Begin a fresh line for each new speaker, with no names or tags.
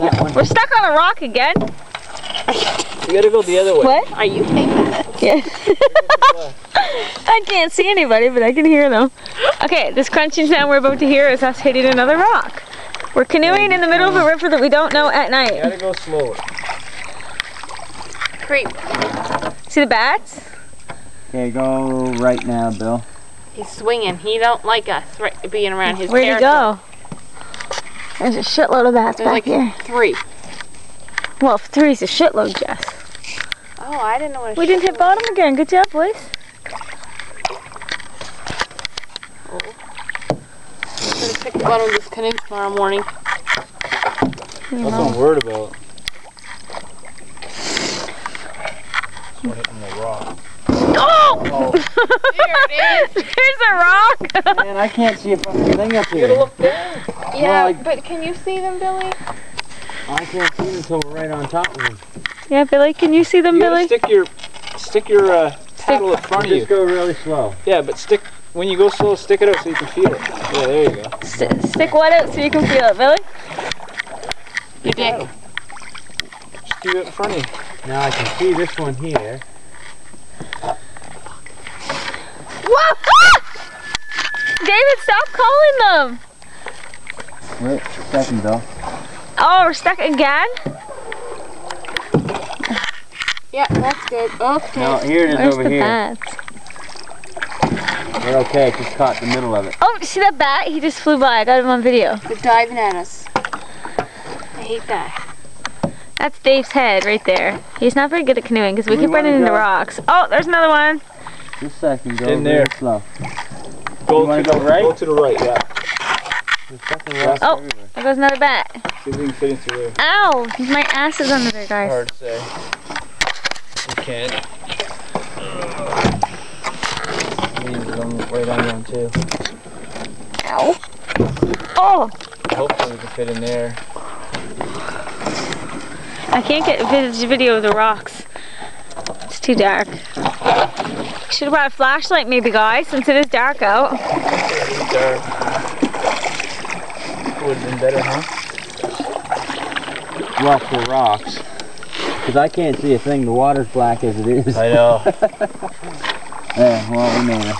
that one.
We're stuck on a rock again.
You gotta go the other way.
What?
Are you famous?
Yeah. I can't see anybody, but I can hear them. Okay, this crunching sound we're about to hear is us hitting another rock. We're canoeing in the middle of a river that we don't know at
You
night.
gotta go slower.
Creep.
See the bats?
Okay, go right now, Bill.
He's swinging. He don't like us being around his
Where'd he
territory.
go? There's a shitload of bats
There's
back
like
here.
3.
Well, 3's a shitload, Jess.
Oh, I didn't know what a
We didn't hit bottom again. Good job, boys.
Better pick the bottom of this canoe tomorrow morning.
That's what I'm worried about. We're hitting the rock.
Oh!
There it is.
There's a rock!
Man, I can't see a fucking thing up
You
here.
gotta look down.
Yeah, but can you see them, Billy?
I can't see them until we're right on top of them.
Yeah, Billy, can you see them,
You
Billy?
gotta stick your paddle in front of you.
Just go really slow.
Yeah, but when you go slow, stick it out so you can feel it. Yeah, there you go.
Stick what out so you can feel it, Billy?
Your dick.
Just do it in front of you.
Now I can see this one here.
Whoa! Ah! David, stop calling them!
Wait a second, Bill.
Oh, we're stuck again?
Yeah, that's good. Okay.
No, here it is.
Where's
over
the
here.
bats?
We're okay, it just caught the middle of it.
Oh, see that bat? He just flew by. I got him on video.
They're diving at us. I hate that.
That's Dave's head right there. He's not very good at canoeing because we
Do we
keep running
wanna
into
go?
rocks. Oh, there's another one.
Just a second, go
In there.
really slow.
Go
You wanna
to
go
the
right?
Go to the right, yeah.
There's fucking rocks
Oh.
everywhere.
There goes another bat.
See if we can fit into there.
Ow! My ass is under there, guys.
Hard to say. You can't. Right on one too.
Ow. Oh!
Hopefully we can fit in there.
I can't get video of the rocks. It's too dark. Should have brought a flashlight maybe, guys, since it is dark out.
It's dark. Would have been better, huh?
Well, for rocks. Because I can't see a thing, the water's black as it is.
I know.
Yeah, well, we made it.